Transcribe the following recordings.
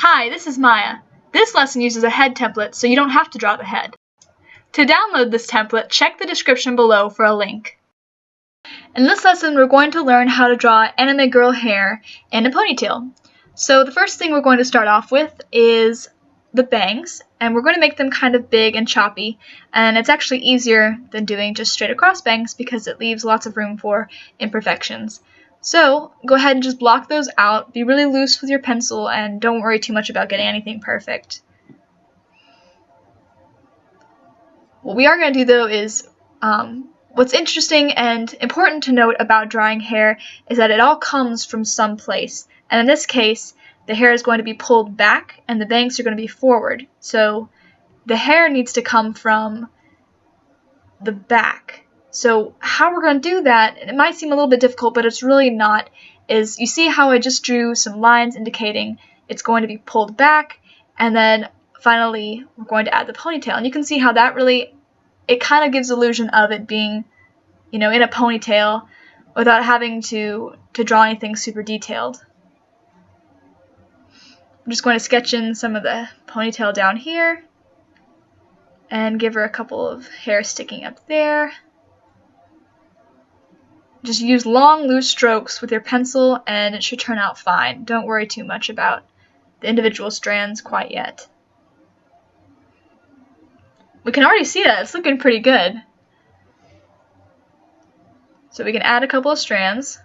Hi, this is Maya. This lesson uses a head template, so you don't have to draw the head. To download this template, check the description below for a link. In this lesson, we're going to learn how to draw anime girl hair and a ponytail. So the first thing we're going to start off with is the bangs, and we're going to make them kind of big and choppy, and it's actually easier than doing just straight across bangs because it leaves lots of room for imperfections. So go ahead and just block those out, be really loose with your pencil, and don't worry too much about getting anything perfect. What we are going to do though is, what's interesting and important to note about drawing hair is that it all comes from some place, and in this case, the hair is going to be pulled back and the bangs are going to be forward. So the hair needs to come from the back. So how we're going to do that, and it might seem a little bit difficult, but it's really not, is you see how I just drew some lines indicating it's going to be pulled back, and then finally we're going to add the ponytail. And you can see how that really, it kind of gives the illusion of it being, in a ponytail without having to draw anything super detailed. I'm just going to sketch in some of the ponytail down here and give her a couple of hairs sticking up there. Just use long, loose strokes with your pencil and it should turn out fine. Don't worry too much about the individual strands quite yet. We can already see that it's looking pretty good. So we can add a couple of strands.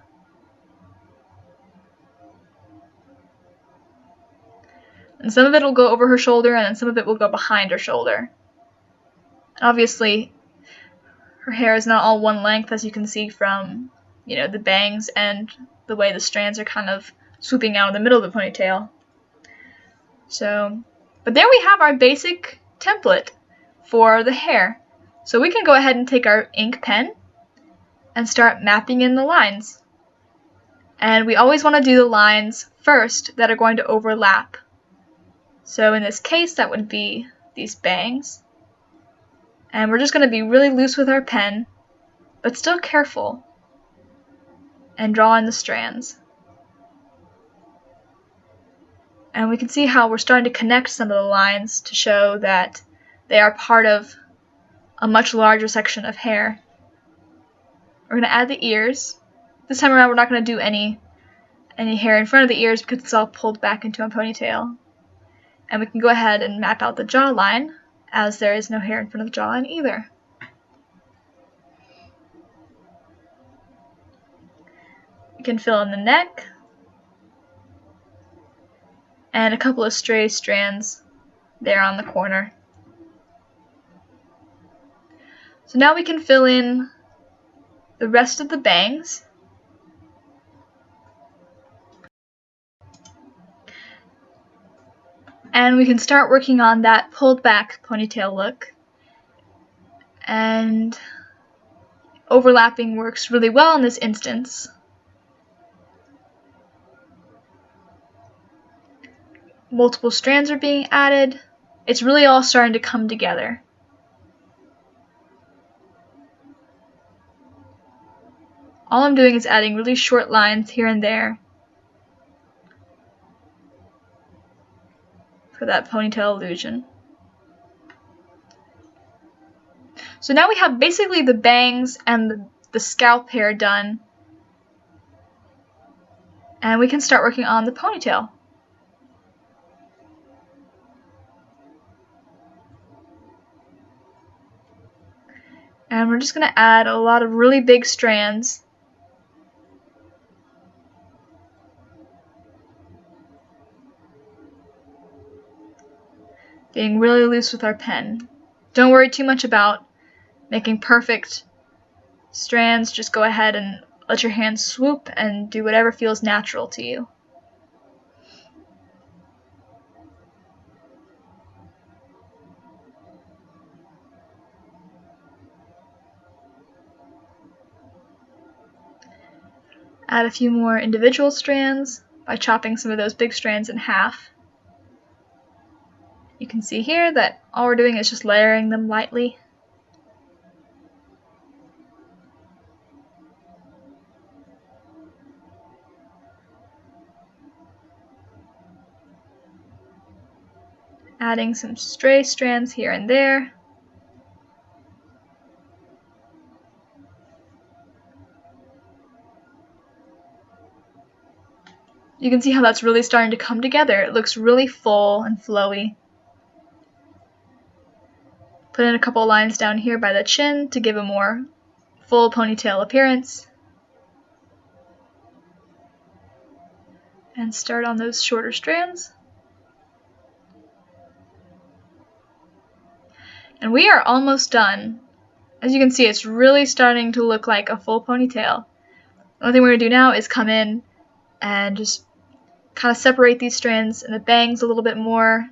And some of it will go over her shoulder and then some of it will go behind her shoulder. Obviously, her hair is not all one length, as you can see from, the bangs and the way the strands are kind of swooping out in the middle of the ponytail. But there we have our basic template for the hair. So we can go ahead and take our ink pen and start mapping in the lines. And we always want to do the lines first that are going to overlap. So in this case, that would be these bangs. And we're just going to be really loose with our pen, but still careful, and draw in the strands. And we can see how we're starting to connect some of the lines to show that they are part of a much larger section of hair. We're going to add the ears. This time around we're not going to do any hair in front of the ears because it's all pulled back into a ponytail. And we can go ahead and map out the jawline, as there is no hair in front of the jawline either. We can fill in the neck, and a couple of stray strands there on the corner. So now we can fill in the rest of the bangs. And we can start working on that pulled back ponytail look. And overlapping works really well in this instance. Multiple strands are being added. It's really all starting to come together. All I'm doing is adding really short lines here and there for that ponytail illusion. So now we have basically the bangs and the scalp hair done, and we can start working on the ponytail. And we're just going to add a lot of really big strands. Being really loose with our pen. Don't worry too much about making perfect strands. Just go ahead and let your hands swoop and do whatever feels natural to you. Add a few more individual strands by chopping some of those big strands in half. You can see here that all we're doing is just layering them lightly. Adding some stray strands here and there. You can see how that's really starting to come together. It looks really full and flowy. Put in a couple lines down here by the chin to give a more full ponytail appearance. And start on those shorter strands. And we are almost done. As you can see, it's really starting to look like a full ponytail. The only thing we're going to do now is come in and just kind of separate these strands and the bangs a little bit more.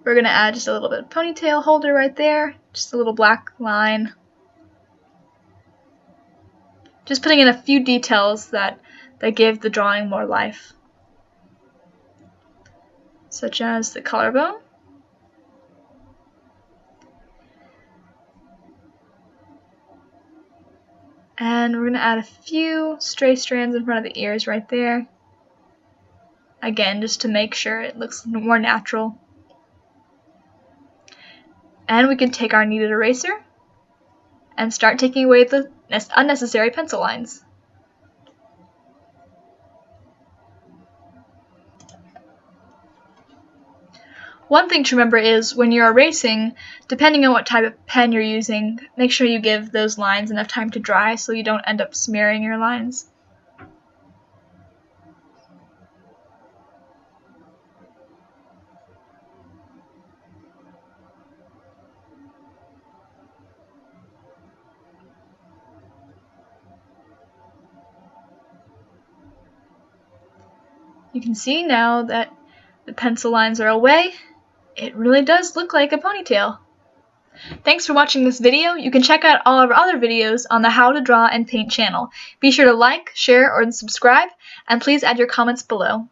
We're going to add just a little bit of ponytail holder right there, just a little black line. Just putting in a few details that give the drawing more life, such as the collarbone. And we're going to add a few stray strands in front of the ears right there. Again, just to make sure it looks more natural. And we can take our kneaded eraser and start taking away the unnecessary pencil lines. One thing to remember is when you're erasing, depending on what type of pen you're using, make sure you give those lines enough time to dry so you don't end up smearing your lines. You can see now that the pencil lines are away, it really does look like a ponytail. Thanks for watching this video. You can check out all of our other videos on the How to Draw and Paint channel. Be sure to like, share, or subscribe, and please add your comments below.